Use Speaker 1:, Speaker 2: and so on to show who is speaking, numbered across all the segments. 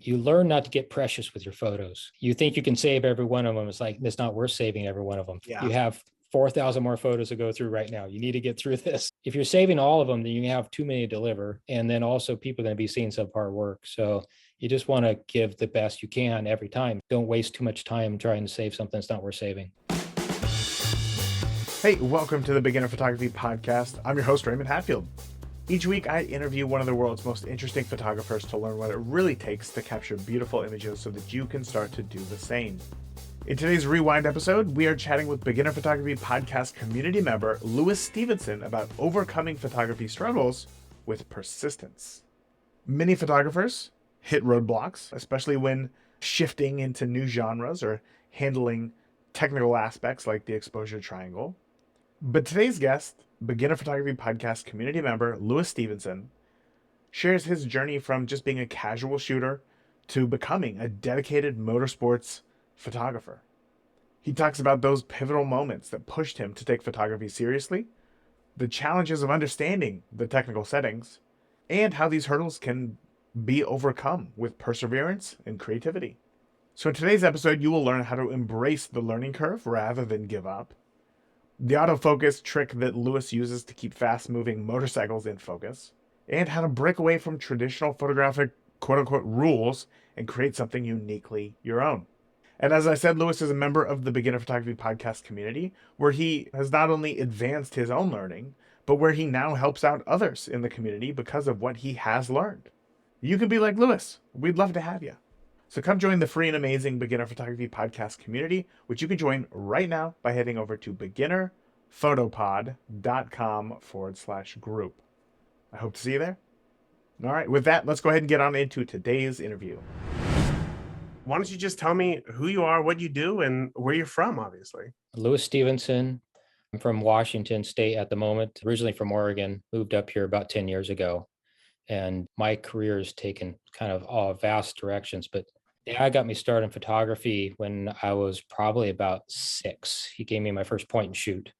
Speaker 1: You learn not to get precious with your photos. You think you can save every one of them. It's like, it's not worth saving every one of them.
Speaker 2: Yeah.
Speaker 1: You have 4,000 more photos to go through right now. You need to get through this. If you're saving all of them, then you have too many to deliver. And then also people are going to be seeing subpar work. So you just want to give the best you can every time. Don't waste too much time trying to save something that's not worth saving.
Speaker 2: Hey, welcome to the Beginner Photography Podcast. I'm your host, Raymond. Each week, I interview one of the world's most interesting photographers to learn what it really takes to capture beautiful images so that you can start to do the same. In today's Rewind episode, we are chatting with Beginner Photography Podcast community member Lewis Stevenson about overcoming photography struggles with persistence. Many photographers hit roadblocks, especially when shifting into new genres or handling technical aspects like the exposure triangle. But today's guest, Beginner Photography Podcast community member Lewis Stevenson, shares his journey from just being a casual shooter to becoming a dedicated motorsports photographer. He talks about those pivotal moments that pushed him to take photography seriously, the challenges of understanding the technical settings, and how these hurdles can be overcome with perseverance and creativity. So in today's episode, you will learn how to embrace the learning curve rather than give up, the autofocus trick that Lewis uses to keep fast-moving motorcycles in focus, and how to break away from traditional photographic quote-unquote rules and create something uniquely your own. And as I said, Lewis is a member of the Beginner Photography Podcast community, where he has not only advanced his own learning, but where he now helps out others in the community because of what he has learned. You can be like Lewis. We'd love to have you. So come join the free and amazing Beginner Photography Podcast community, which you can join right now by heading over to beginnerphotopod.com/group. I hope to see you there. All right, with that, let's go ahead and get on into today's interview. Why don't you just tell me who you are, what you do, and where you're from, obviously.
Speaker 1: Lewis Stevenson. I'm from Washington State at the moment, originally from Oregon, moved up here about 10 years ago. And my career has taken kind of all vast directions, but Dad got me started in photography when I was probably about 6. He gave me my first point and shoot.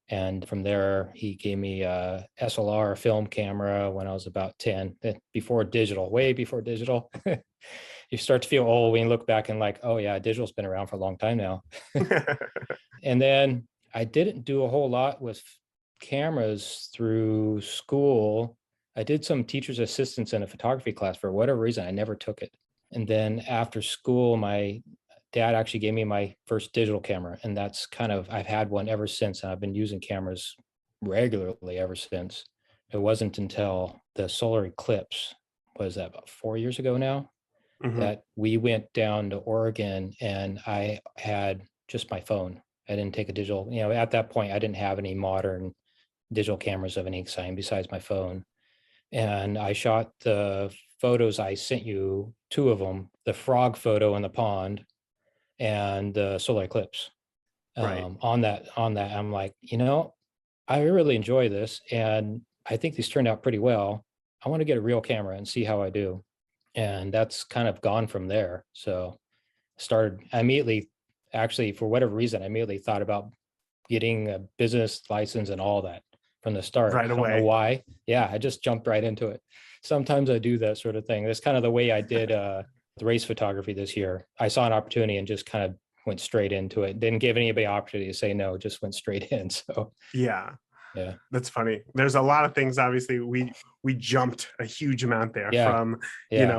Speaker 1: And from there, he gave me a SLR film camera when I was about 10, before digital, way before digital. You start to feel old when you look back and like, oh yeah, digital's been around for a long time now. And then I didn't do a whole lot with cameras through school. I did some teacher's assistants in a photography class. For whatever reason, I never took it. And then after school, my dad actually gave me my first digital camera. And that's I've had one ever since. And I've been using cameras regularly ever since. It wasn't until the solar eclipse, was that about 4 years ago now, that we went down to Oregon and I had just my phone. I didn't take a digital, at that point, I didn't have any modern digital cameras of any kind besides my phone. And I shot the photos I sent you, 2 of them, the frog photo in the pond and the solar eclipse.
Speaker 2: Right.
Speaker 1: On that, I'm like, I really enjoy this. And I think these turned out pretty well. I want to get a real camera and see how I do. And that's kind of gone from there. So I immediately, actually, for whatever reason, I immediately thought about getting a business license and all that from the start.
Speaker 2: Right away.
Speaker 1: I don't know why. Yeah, I just jumped right into it. Sometimes I do that sort of thing. That's kind of the way I did the race photography this year. I saw an opportunity and just kind of went straight into it. Didn't give anybody an opportunity to say no, just went straight in. So
Speaker 2: yeah,
Speaker 1: yeah,
Speaker 2: that's funny. There's a lot of things. Obviously, we jumped a huge amount there from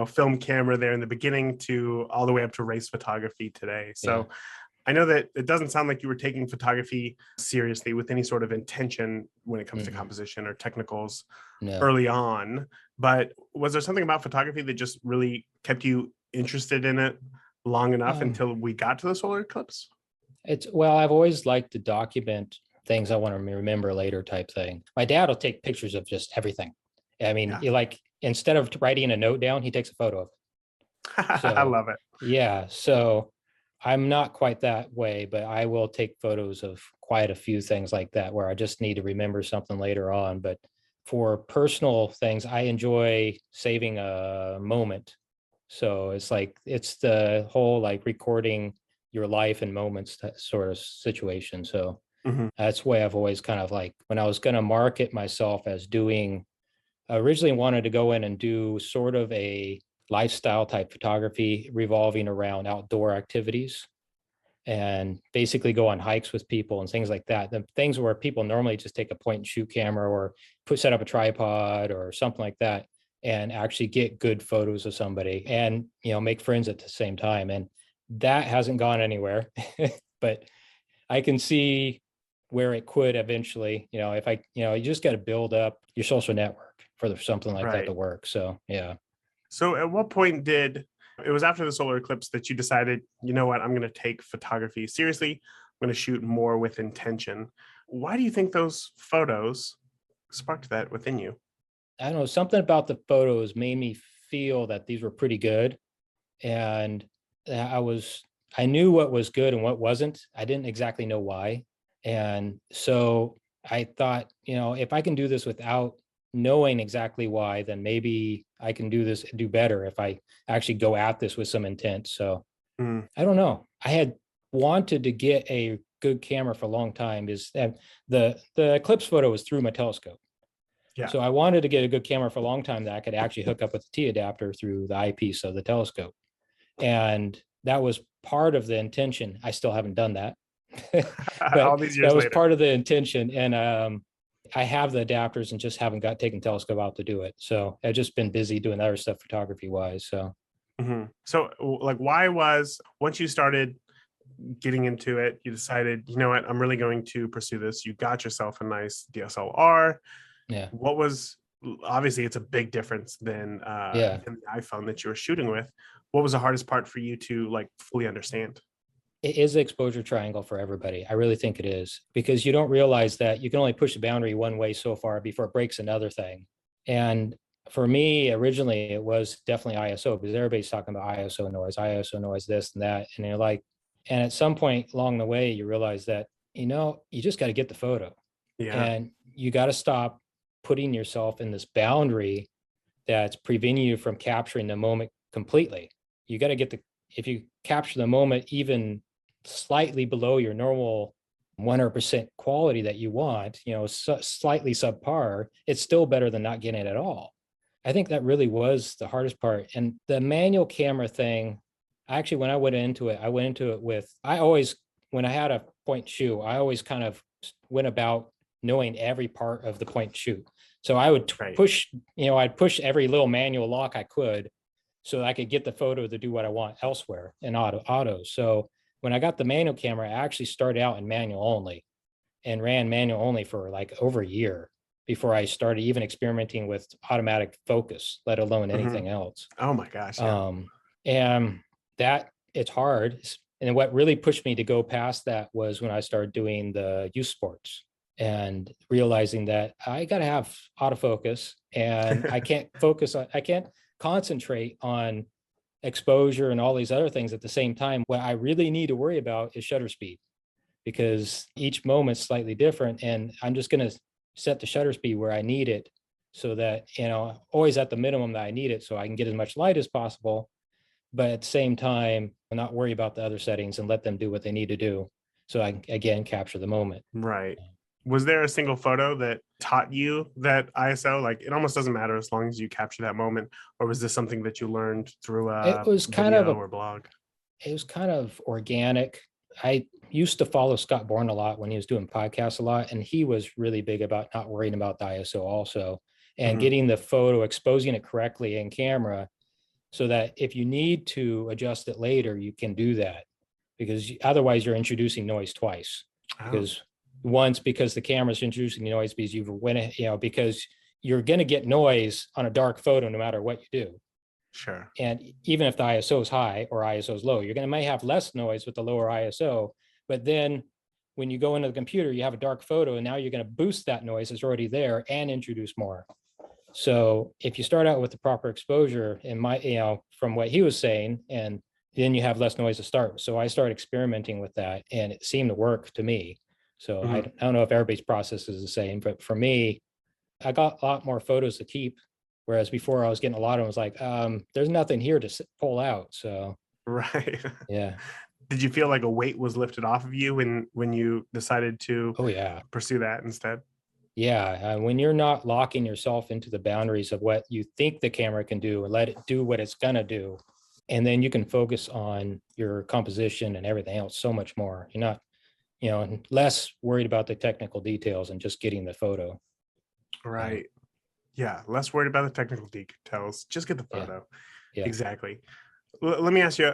Speaker 2: film camera there in the beginning to all the way up to race photography today. So. Yeah. I know that it doesn't sound like you were taking photography seriously with any sort of intention when it comes to composition or technicals early on, but was there something about photography that just really kept you interested in it long enough until we got to the solar eclipse?
Speaker 1: I've always liked to document things I want to remember later type thing. My dad will take pictures of just everything. I mean, instead of writing a note down, he takes a photo of it. So,
Speaker 2: I love it.
Speaker 1: Yeah. So I'm not quite that way, but I will take photos of quite a few things like that where I just need to remember something later on. But for personal things, I enjoy saving a moment. So it's the whole like recording your life and moments, that sort of situation. So that's the way I've always kind of like, when I was going to market myself as doing, I originally wanted to go in and do sort of a lifestyle type photography revolving around outdoor activities, and basically go on hikes with people and things like that. The things where people normally just take a point and shoot camera or set up a tripod or something like that and actually get good photos of somebody and, make friends at the same time. And that hasn't gone anywhere, but I can see where it could eventually, if you just got to build up your social network for something like that to
Speaker 2: Right.
Speaker 1: work. So, yeah.
Speaker 2: So at what point it was after the solar eclipse that you decided, you know what, I'm going to take photography seriously. I'm going to shoot more with intention. Why do you think those photos sparked that within you?
Speaker 1: I don't know, something about the photos made me feel that these were pretty good. And I knew what was good and what wasn't. I didn't exactly know why. And so I thought, if I can do this without knowing exactly why, then maybe I can do better if I actually go at this with some intent. So
Speaker 2: Mm,
Speaker 1: I don't know. I had wanted to get a good camera for a long time. The eclipse photo was through my telescope.
Speaker 2: yeah.
Speaker 1: So I wanted to get a good camera for a long time that I could actually hook up with the T adapter through the eyepiece of the telescope. And that was part of the intention. I still haven't done that,
Speaker 2: All
Speaker 1: but
Speaker 2: these
Speaker 1: that
Speaker 2: years
Speaker 1: was
Speaker 2: later.
Speaker 1: part of the intention. And I have the adapters and just haven't taken telescope out to do it. So I've just been busy doing other stuff photography wise. So
Speaker 2: So, like, once you started getting into it, you decided, you know what, I'm really going to pursue this. You got yourself a nice DSLR.
Speaker 1: yeah,
Speaker 2: What was Obviously it's a big difference
Speaker 1: yeah.
Speaker 2: than the iPhone that you were shooting with. What was the hardest part for you to like fully understand?
Speaker 1: It is the exposure triangle for everybody. I really think it is, because you don't realize that you can only push the boundary one way so far before it breaks another thing. And for me, originally, it was definitely ISO, because everybody's talking about ISO noise, this and that. And you're like, and at some point along the way, you realize that, you just got to get the photo,
Speaker 2: Yeah.
Speaker 1: and you got to stop putting yourself in this boundary that's preventing you from capturing the moment completely. You got to if you capture the moment even slightly below your normal 100% quality that you want, slightly subpar, it's still better than not getting it at all. I think that really was the hardest part. And the manual camera thing, actually, when I went into it with, when I had a point shoot, I always kind of went about knowing every part of the point shoot. So I would
Speaker 2: Right.
Speaker 1: I'd push every little manual lock I could so that I could get the photo to do what I want elsewhere in auto. So when I got the manual camera, I actually started out in manual only and ran manual only for like over a year before I started even experimenting with automatic focus, let alone
Speaker 2: Mhm.
Speaker 1: anything else.
Speaker 2: Oh my gosh, yeah.
Speaker 1: And that it's hard. And what really pushed me to go past that was when I started doing the youth sports and realizing that I got to have autofocus, and I can't concentrate on exposure and all these other things at the same time. What I really need to worry about is shutter speed, because each moment's slightly different, and I'm just going to set the shutter speed where I need it, so that, always at the minimum that I need it, so I can get as much light as possible, but at the same time, not worry about the other settings and let them do what they need to do, so I again capture the moment.
Speaker 2: Right. Was there a single photo that taught you that ISO? Like, it almost doesn't matter as long as you capture that moment, or was this something that you learned through
Speaker 1: It
Speaker 2: a
Speaker 1: was kind of
Speaker 2: video
Speaker 1: a
Speaker 2: or blog?
Speaker 1: it was kind of organic. I used to follow Scott Bourne a lot when he was doing podcasts a lot, and he was really big about not worrying about the ISO also, and
Speaker 2: Mhm.
Speaker 1: getting the photo, exposing it correctly in camera, so that if you need to adjust it later, you can do that, because otherwise you're introducing noise twice.
Speaker 2: Oh,
Speaker 1: Because once, because the camera's introducing noise because because you're going to get noise on a dark photo no matter what you do.
Speaker 2: sure.
Speaker 1: And even if the ISO is high or ISO is low, you're going to may have less noise with the lower ISO. But then when you go into the computer, you have a dark photo, and now you're going to boost that noise that's already there and introduce more. So if you start out with the proper exposure, from what he was saying, and then you have less noise to start. So I started experimenting with that, and it seemed to work to me. So I
Speaker 2: Mhm.
Speaker 1: don't know if everybody's process is the same, but for me, I got a lot more photos to keep. Whereas before I was getting a lot of them, was like, there's nothing here to pull out. So
Speaker 2: Right.
Speaker 1: yeah.
Speaker 2: Did you feel like a weight was lifted off of you when you decided to
Speaker 1: Oh yeah.
Speaker 2: pursue that instead?
Speaker 1: Yeah, when you're not locking yourself into the boundaries of what you think the camera can do and let it do what it's gonna do, and then you can focus on your composition and everything else so much more. You're not, less worried about the technical details and just getting the photo. Uh,
Speaker 2: Right. Yeah. Less worried about the technical details. Just get the
Speaker 1: yeah,
Speaker 2: photo.
Speaker 1: yeah,
Speaker 2: Exactly. Let me ask you.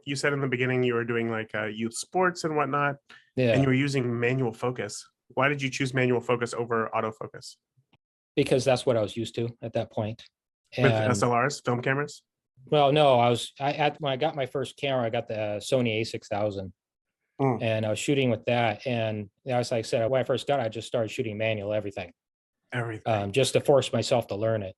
Speaker 2: You said in the beginning you were doing like youth sports and whatnot, and you
Speaker 1: yeah.
Speaker 2: were using manual focus. Why did you choose manual focus over autofocus
Speaker 1: Because that's what I was used to at that point.
Speaker 2: with
Speaker 1: And
Speaker 2: SLRs, film cameras?
Speaker 1: well, no, when I got my first camera, I got the Sony A6000,
Speaker 2: Mm,
Speaker 1: and I was shooting with that. And as I said, when I first got it, I just started shooting manual everything,
Speaker 2: everything.
Speaker 1: just to force myself to learn it.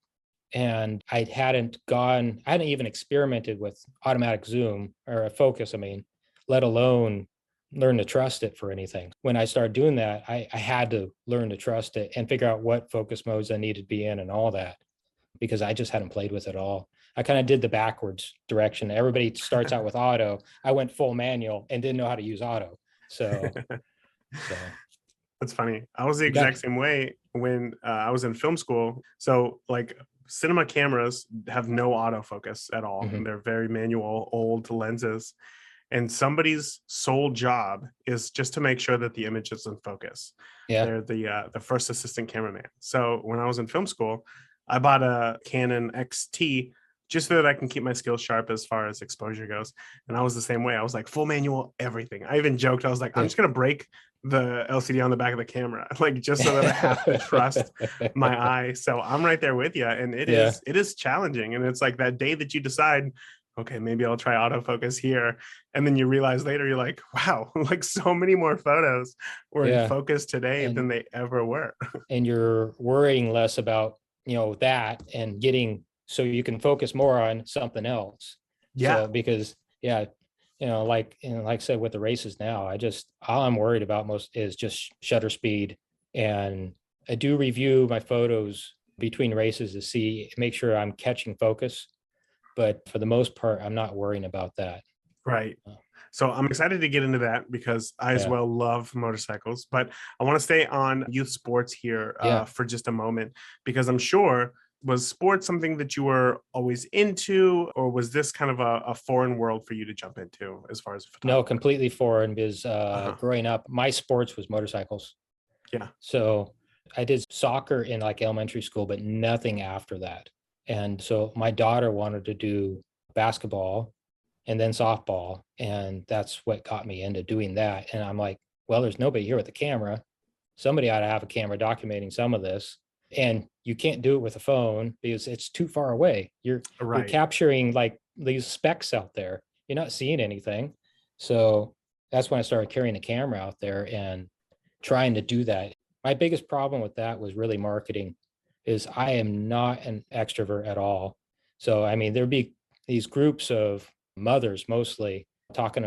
Speaker 1: And I hadn't even experimented with automatic zoom or a focus, I mean, let alone learn to trust it for anything. When I started doing that, I had to learn to trust it and figure out what focus modes I needed to be in and all that, because I just hadn't played with it all. I kind of did the backwards direction. Everybody starts out with auto. I went full manual and didn't know how to use auto. So, so
Speaker 2: That's funny. I was the
Speaker 1: you got,
Speaker 2: exact same way when I was in film school. So, like, cinema cameras have no autofocus at all.
Speaker 1: mhm.
Speaker 2: They're very manual, old lenses. And somebody's sole job is just to make sure that the image is in focus.
Speaker 1: Yeah,
Speaker 2: They're the first assistant cameraman. So, when I was in film school, I bought a Canon XT just so that I can keep my skills sharp as far as exposure goes. And I was the same way. I was like full manual, everything. I even joked, I was like, I'm
Speaker 1: yeah.
Speaker 2: just gonna break the LCD on the back of the camera, like just so that I have to trust my eye. So I'm right there with you. And
Speaker 1: Yeah,
Speaker 2: it is challenging. And it's like that day that you decide, okay, maybe I'll try autofocus here. And then you realize later, you're like, wow, like so many more photos were in
Speaker 1: yeah.
Speaker 2: focus today
Speaker 1: And
Speaker 2: than they ever were.
Speaker 1: you're worrying less about that and getting so you can focus more on something else.
Speaker 2: Yeah,
Speaker 1: So because yeah, like I said with the races now, all I'm worried about most is just shutter speed. And I do review my photos between races to make sure I'm catching focus, but for the most part I'm not worrying about that.
Speaker 2: right.
Speaker 1: Uh,
Speaker 2: So I'm excited to get into that because I as
Speaker 1: yeah,
Speaker 2: well love motorcycles. But I want to stay on youth sports here
Speaker 1: yeah.
Speaker 2: for just a moment because I'm sure, was sports something that you were always into, or was this kind of a foreign world for you to jump into as far as a
Speaker 1: No,
Speaker 2: photographer?
Speaker 1: completely foreign because
Speaker 2: Uh-huh.
Speaker 1: growing up my sports was motorcycles.
Speaker 2: Yeah.
Speaker 1: So I did soccer in like elementary school, but nothing after that. And so my daughter wanted to do basketball and then softball. And that's what got me into doing that. And I'm like, well, there's nobody here with a camera. Somebody ought to have a camera documenting some of this. And you can't do it with a phone because it's too far away. You're
Speaker 2: Right.
Speaker 1: capturing like these specks out there. You're not seeing anything. So that's when I started carrying a camera out there and trying to do that. My biggest problem with that was really marketing, is I am not an extrovert at all. So I mean, there'd be these groups of mothers mostly talking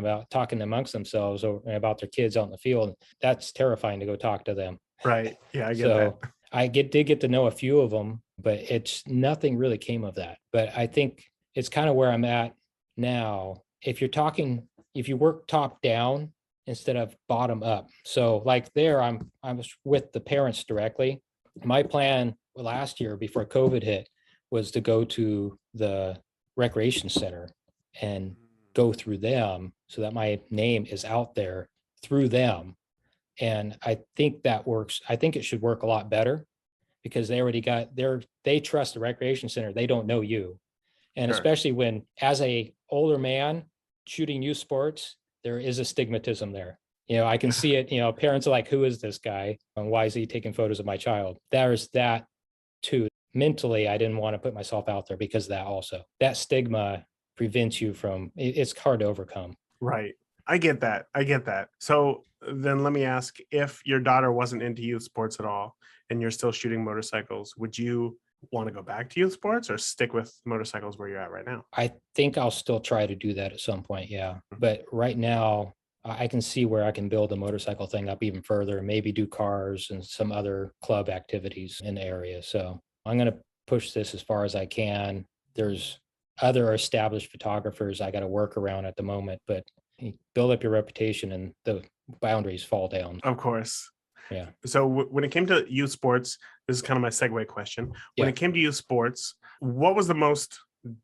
Speaker 1: amongst themselves about their kids out in the field. That's terrifying to go talk to them.
Speaker 2: Right. Yeah, I get that.
Speaker 1: So did get to know a few of them, but it's nothing really came of that. But I think it's kind of where I'm at now. If you work top down instead of bottom up. So like there, I was with the parents directly. My plan last year before COVID hit was to go to the recreation center and go through them so that my name is out there through them. And I think that works. I think it should work a lot better because they trust the recreation center. They don't know you. And
Speaker 2: Sure.
Speaker 1: especially when as a older man shooting youth sports, there is a stigmatism there. I can see it, parents are like, who is this guy? And why is he taking photos of my child? There's that too. Mentally, I didn't want to put myself out there because of that also. That stigma prevents you it's hard to overcome.
Speaker 2: Right. I get that. I get that. So then let me ask, if your daughter wasn't into youth sports at all and you're still shooting motorcycles, would you want to go back to youth sports or stick with motorcycles where you're at right now?
Speaker 1: I think I'll still try to do that at some point. Yeah.
Speaker 2: Mhm.
Speaker 1: But right now, I can see where I can build the motorcycle thing up even further and maybe do cars and some other club activities in the area. So I'm going to push this as far as I can. There's other established photographers I got to work around at the moment, but you build up your reputation and the boundaries fall down.
Speaker 2: Of course.
Speaker 1: Yeah.
Speaker 2: So when it came to youth sports, this is kind of my segue question. When
Speaker 1: Yeah.
Speaker 2: it came to youth sports, what was the most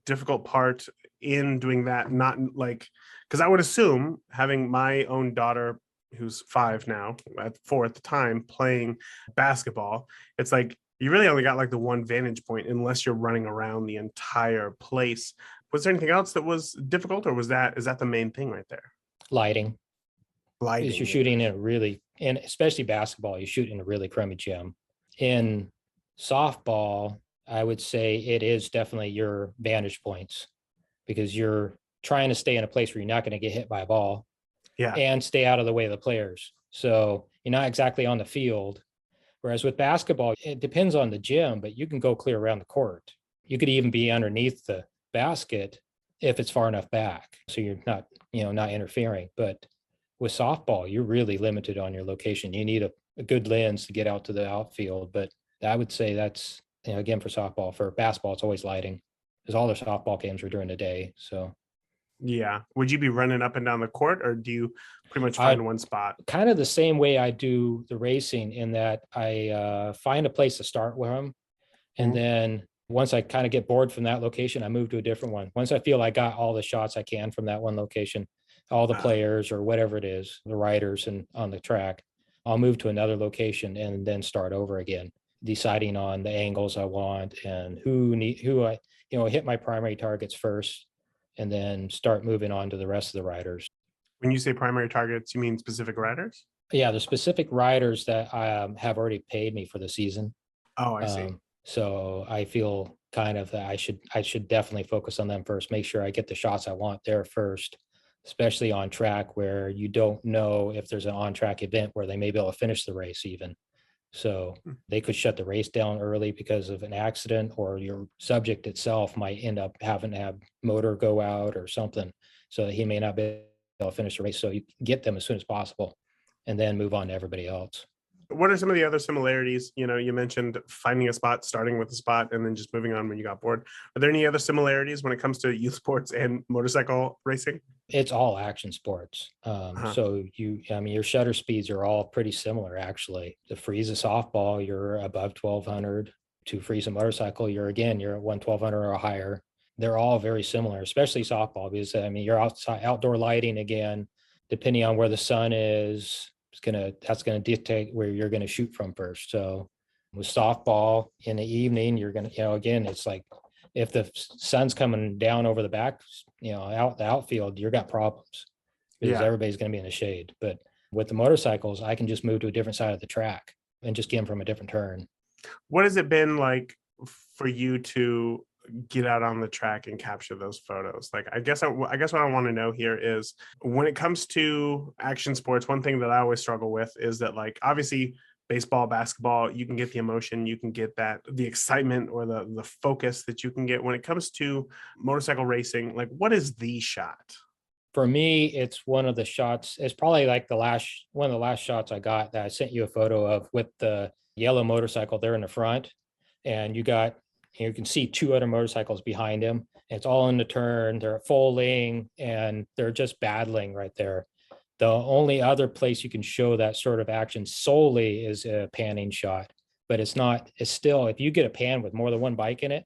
Speaker 2: difficult part in doing that? Not like, because I would assume having my own daughter who's 5 now, at 4 at the time, playing basketball, it's like you really only got like the one vantage point unless you're running around the entire place. Was there anything else that was difficult, or is that the main thing right there?
Speaker 1: Lighting is
Speaker 2: Lighting,
Speaker 1: you're
Speaker 2: yeah.
Speaker 1: shooting in a really, and especially basketball, you shoot in a really crummy gym. In softball, I would say it is definitely your vantage points because you're trying to stay in a place where you're not going to get hit by a ball
Speaker 2: Yeah.
Speaker 1: and stay out of the way of the players. So you're not exactly on the field. Whereas with basketball, it depends on the gym, but you can go clear around the court. You could even be underneath the basket if it's far enough back. So you're not, not interfering. But with softball, you're really limited on your location. You need a good lens to get out to the outfield. But I would say that's, again, for softball. For basketball, it's always lighting because all their softball games are during the day. So
Speaker 2: Yeah. Would you be running up and down the court, or do you pretty much
Speaker 1: I
Speaker 2: find one spot?
Speaker 1: kind of the same way I do the racing in that I find a place to start with them. And
Speaker 2: Mhm.
Speaker 1: then once I kind of get bored from that location, I move to a different one. Once I feel I got all the shots I can from that one location, all the
Speaker 2: Ah,
Speaker 1: players or whatever it is, the riders and on the track, I'll move to another location and then start over again, deciding on the angles I want and who I, hit my primary targets first and then start moving on to the rest of the riders.
Speaker 2: when you say primary targets, you mean specific riders?
Speaker 1: Yeah, the specific riders that have already paid me for the season.
Speaker 2: Oh, I see.
Speaker 1: So I feel kind of that I should definitely focus on them first, make sure I get the shots I want there first, especially on track where you don't know if there's an on track event where they may be able to finish the race even. So
Speaker 2: Hmm.
Speaker 1: they could shut the race down early because of an accident, or your subject itself might end up having to have motor go out or something. So he may not be able to finish the race. So you get them as soon as possible and then move on to everybody else.
Speaker 2: What are some of the other similarities? You mentioned finding a spot, starting with a spot, and then just moving on when you got bored. Are there any other similarities when it comes to youth sports and motorcycle racing?
Speaker 1: It's all action sports.
Speaker 2: Uh-huh.
Speaker 1: So your shutter speeds are all pretty similar, actually. To freeze a softball, you're above 1200. To freeze a motorcycle, you're at 1200 or higher. They're all very similar, especially softball, because you're outside, outdoor lighting again, depending on where the sun is, that's gonna dictate where you're gonna shoot from first. So with softball in the evening, you're gonna, again, it's like if the sun's coming down over the back, out the outfield, you've got problems because
Speaker 2: Yeah.
Speaker 1: everybody's going to be in the shade. But with the motorcycles, I can just move to a different side of the track and just get them from a different turn.
Speaker 2: What has it been like for you to get out on the track and capture those photos? Like, I guess what I want to know here is when it comes to action sports, one thing that I always struggle with is that, like, obviously baseball, basketball, you can get the emotion, you can get that the excitement or the focus that you can get. When it comes to motorcycle racing, like, what is the shot?
Speaker 1: For me, it's one of the shots. It's probably like one of the last shots I got that I sent you a photo of with the yellow motorcycle there in the front. And you can see two other motorcycles behind him. It's all in the turn. They're folding and they're just battling right there. The only other place you can show that sort of action solely is a panning shot, but it's still, if you get a pan with more than one bike in it,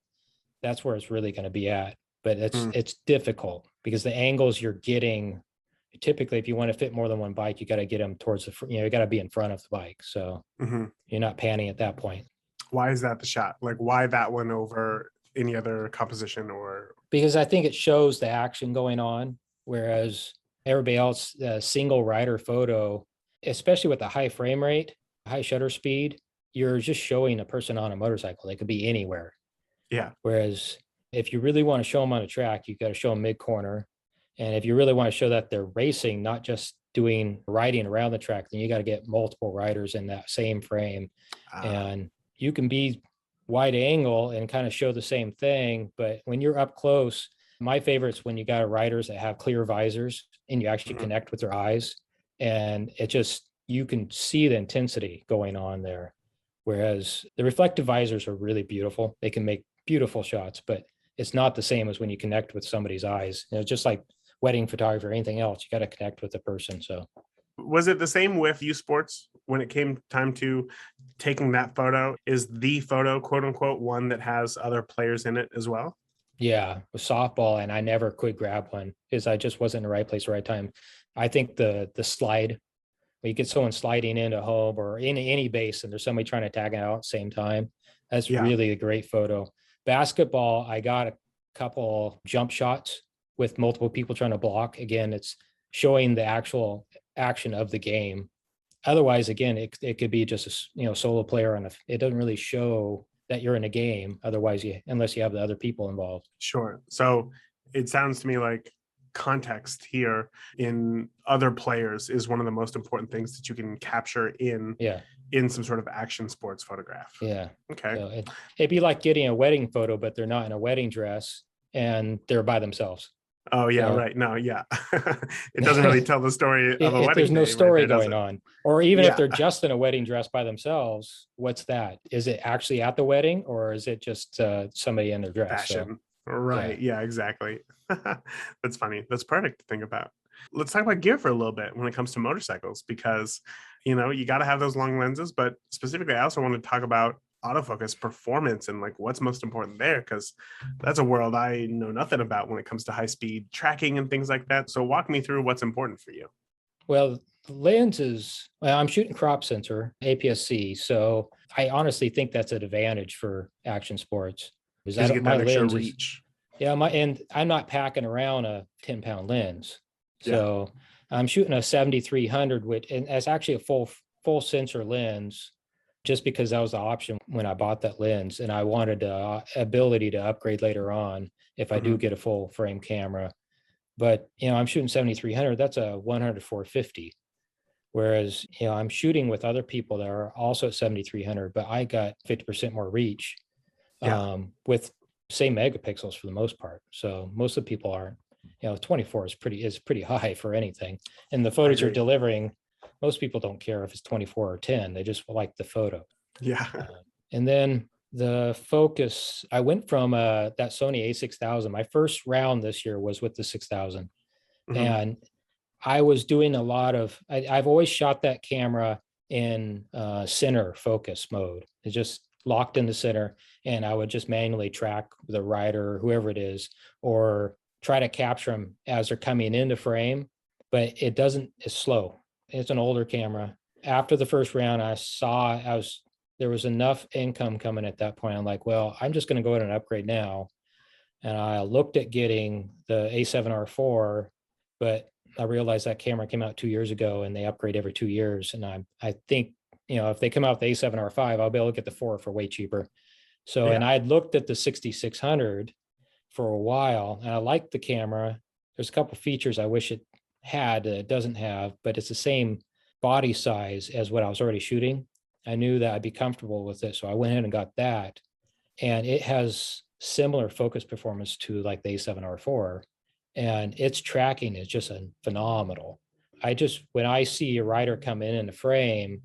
Speaker 1: that's where it's really going to be at. But
Speaker 2: Mm,
Speaker 1: it's difficult because the angles you're getting, typically, if you want to fit more than one bike, you got to get them towards you got to be in front of the bike. So
Speaker 2: mhm.
Speaker 1: you're not panning at that point
Speaker 2: Why is that the shot? Like, why that one over any other composition or?
Speaker 1: because I think it shows the action going on. Whereas everybody else, single rider photo, especially with the high frame rate, high shutter speed, you're just showing a person on a motorcycle. They could be anywhere.
Speaker 2: Yeah.
Speaker 1: Whereas if you really want to show them on a track, you got to show them mid corner. And if you really want to show that they're racing, not just doing riding around the track, then you got to get multiple riders in that same frame.
Speaker 2: Uh,
Speaker 1: And you can be wide angle and kind of show the same thing. But when you're up close, my favorite's when you got riders that have clear visors and you actually
Speaker 2: mhm.
Speaker 1: connect with their eyes. And you can see the intensity going on there. Whereas the reflective visors are really beautiful. They can make beautiful shots, but it's not the same as when you connect with somebody's eyes. Just like wedding photography or anything else, you got to connect with the person. So
Speaker 2: Was it the same with youth sports
Speaker 3: when it came time to taking that photo, is the photo, quote unquote, one that has other players in it as well?
Speaker 1: Yeah, with softball, and I never could grab one because I just wasn't in the right place, right time. I think the slide, when you get someone sliding into home or in any base, and there's somebody trying to tag it out at the same time, that's
Speaker 3: Yeah.
Speaker 1: really a great photo. Basketball, I got a couple jump shots with multiple people trying to block. Again, it's showing the actual action of the game. Otherwise, again, it could be just a solo player on it doesn't really show that you're in a game. Otherwise, unless you have the other people involved.
Speaker 3: Sure. So it sounds to me like context here in other players is one of the most important things that you can capture in some sort of action sports photograph.
Speaker 1: Yeah.
Speaker 3: Okay.
Speaker 1: So it'd be like getting a wedding photo, but they're not in a wedding dress and they're by themselves.
Speaker 3: Oh yeah,
Speaker 1: So,
Speaker 3: right. No, yeah. It doesn't really tell the story of a wedding.
Speaker 1: There's no story going on. Or even if
Speaker 3: Yeah.
Speaker 1: they're just in a wedding dress by themselves, what's that? Is it actually at the wedding or is it just somebody in their dress?
Speaker 3: Fashion. Right. Yeah, exactly. That's funny. That's perfect to think about. Let's talk about gear for a little bit when it comes to motorcycles, because you got to have those long lenses, but specifically I also want to talk about autofocus performance and like what's most important there, because that's a world I know nothing about when it comes to high speed tracking and things like that. So walk me through what's important for you.
Speaker 1: Well, the lenses, I'm shooting crop sensor, APS-C, so I honestly think that's an advantage for action sports.
Speaker 3: Because you get that extra reach.
Speaker 1: And I'm not packing around a 10-pound lens. So I'm shooting a 7300, and that's actually a full sensor lens, just because that was the option when I bought that lens, and I wanted the ability to upgrade later on if I do get a full frame camera. But I'm shooting 7300. That's a 100-450. Whereas I'm shooting with other people that are also at 7300, but I got 50% more reach with same megapixels for the most part. So most of the people aren't. 24 is pretty high for anything. And the photos you're delivering, most people don't care if it's 24 or 10. They just like the photo.
Speaker 3: Yeah.
Speaker 1: And then the focus, I went from that Sony A6000. My first round this year was with the 6000. And I was doing a lot of, I've always shot that camera in center focus mode. It's just locked in the center, and I would just manually track the rider, whoever it is, or try to capture them as they're coming into frame. But it's slow. It's an older camera. After the first round, there was enough income coming at that point. I'm like, well, I'm just going to go ahead and upgrade now. And I looked at getting the A7R4, but I realized that camera came out 2 years ago and they upgrade every 2 years. And I think, if they come out with the A7R5, I'll be able to get the 4 for way cheaper. So, and I had looked at the 6600 for a while, and I liked the camera. There's a couple features I wish it had that it doesn't have, but it's the same body size as what I was already shooting. I knew that I'd be comfortable with it, so I went ahead and got that. And it has similar focus performance to like the A7R4, and its tracking is just phenomenal. When I see a rider come in the frame,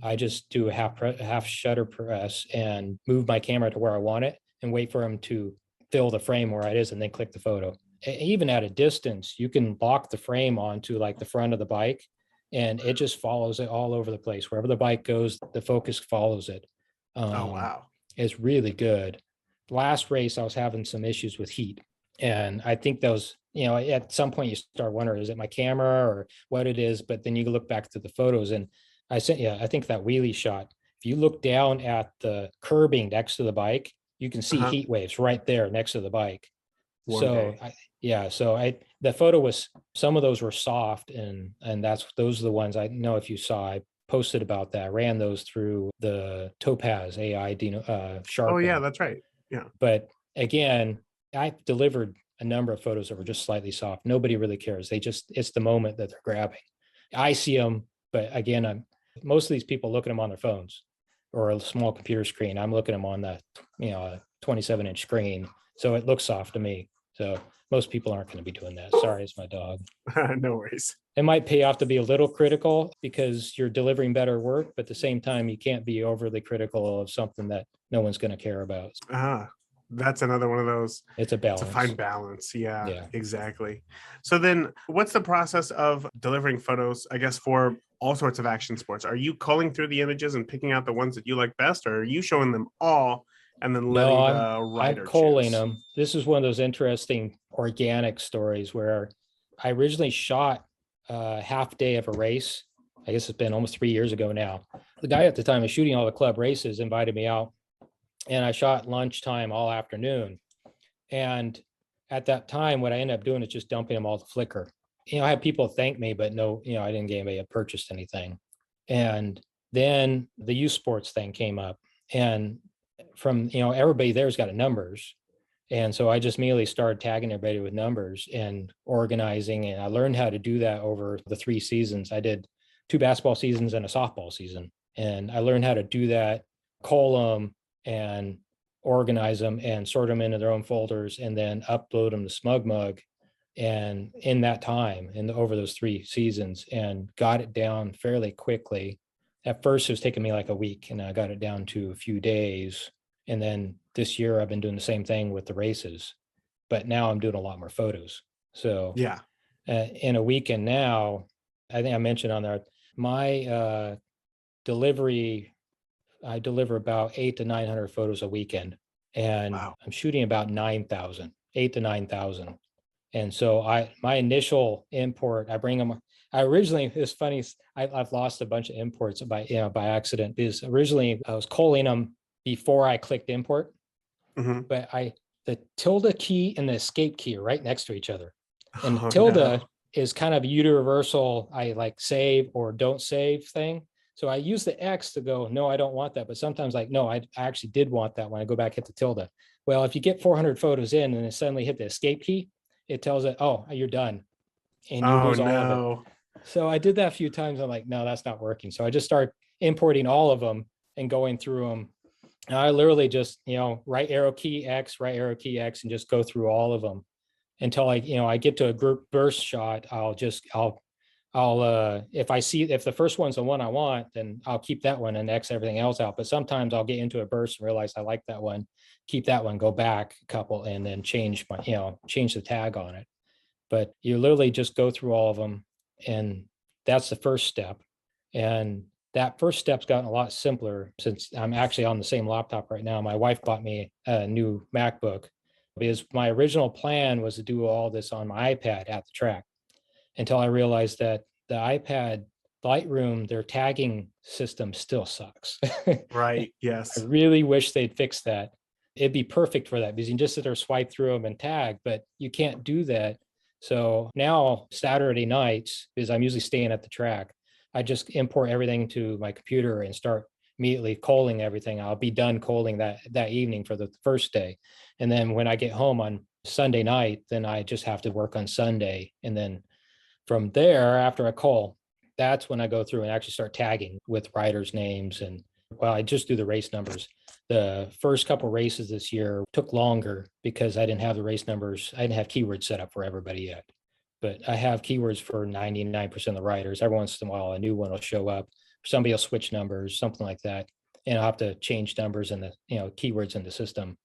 Speaker 1: I just do a half shutter press and move my camera to where I want it and wait for him to fill the frame where it is and then click the photo. Even at a distance, you can lock the frame onto like the front of the bike, and it just follows it all over the place. Wherever the bike goes, the focus follows it.
Speaker 3: Oh, wow.
Speaker 1: It's really good. Last race, I was having some issues with heat. And I think those, at some point you start wondering, is it my camera or what it is? But then you look back to the photos, and I think that wheelie shot, if you look down at the curbing next to the bike, you can see heat waves right there next to the bike. The photo was, some of those were soft, and those are the ones I know. If you saw, I posted about that, ran those through the Topaz AI sharp.
Speaker 3: Oh yeah, that's right. Yeah.
Speaker 1: But again, I delivered a number of photos that were just slightly soft. Nobody really cares. It's the moment that they're grabbing. I see them, but again, most of these people look at them on their phones or a small computer screen. I'm looking at them on the 27-inch screen, so it looks soft to me. So most people aren't going to be doing that. Sorry, it's my dog.
Speaker 3: No worries.
Speaker 1: It might pay off to be a little critical because you're delivering better work, but at the same time, you can't be overly critical of something that no one's going to care about.
Speaker 3: That's another one of those.
Speaker 1: It's a balance.
Speaker 3: To find balance. Yeah, exactly. So then what's the process of delivering photos, I guess, for all sorts of action sports. Are you culling through the images and picking out the ones that you like best, or are you showing them all and then letting
Speaker 1: No,
Speaker 3: the
Speaker 1: I'm
Speaker 3: writer
Speaker 1: culling
Speaker 3: choose?
Speaker 1: them. This is one of those interesting organic stories where I originally shot a half day of a race. I guess it's been almost 3 years ago now. The guy at the time was shooting all the club races, invited me out, and I shot lunchtime all afternoon. And at that time, what I ended up doing is just dumping them all to Flickr. I had people thank me, but no, I didn't get anybody had purchased anything. And then the youth sports thing came up, and from everybody there's got a numbers, and so I just immediately started tagging everybody with numbers and organizing, and I learned how to do that over the 3 seasons. I did 2 basketball seasons and a softball season, and I learned how to do that, call them and organize them and sort them into their own folders and then upload them to SmugMug. And in that time, and over those 3 seasons, and got it down fairly quickly. At first, it was taking me like a week, and I got it down to a few days. And then this year, I've been doing the same thing with the races, but now I'm doing a lot more photos. So
Speaker 3: Yeah.
Speaker 1: In a weekend now, I think I mentioned on there, my delivery, I deliver about 800 to 900 photos a weekend, and
Speaker 3: Wow.
Speaker 1: I'm shooting about 8 to 9,000. And so my initial import, I bring them. I originally, it's funny, I've lost a bunch of imports by accident, because originally I was calling them before I clicked import, but the tilde key and the escape key are right next to each other. And tilde is kind of a universal, I like save or don't save thing. So I use the X to go, no, I don't want that. But sometimes like, no, I actually did want that when I go back, hit the tilde. Well, if you get 400 photos in and then suddenly hit the escape key, it tells it, oh, you're done. And you lose all of it. So I did that a few times. I'm like, no, that's not working. So I just start importing all of them and going through them. And I literally just, right arrow key X, and just go through all of them until I get to a group burst shot. If the first one's the one I want, then I'll keep that one and X everything else out. But sometimes I'll get into a burst and realize I like that one, keep that one, go back a couple, and then change the tag on it. But you literally just go through all of them, and that's the first step. And that first step's gotten a lot simpler since I'm actually on the same laptop right now. My wife bought me a new MacBook, because my original plan was to do all this on my iPad at the track, until I realized that the iPad Lightroom, their tagging system still sucks.
Speaker 3: Right. Yes.
Speaker 1: I really wish they'd fix that. It'd be perfect for that, because you can just sit there, swipe through them and tag, but you can't do that. So now Saturday nights, because I'm usually staying at the track, I just import everything to my computer and start immediately calling everything. I'll be done calling that evening for the first day. And then when I get home on Sunday night, then I just have to work on Sunday. And then from there, after I call, that's when I go through and actually start tagging with riders' names. And I just do the race numbers. The first couple races this year took longer because I didn't have the race numbers. I didn't have keywords set up for everybody yet, but I have keywords for 99% of the riders. Every once in a while, a new one will show up. Somebody will switch numbers, something like that. And I'll have to change numbers in the, keywords in the system.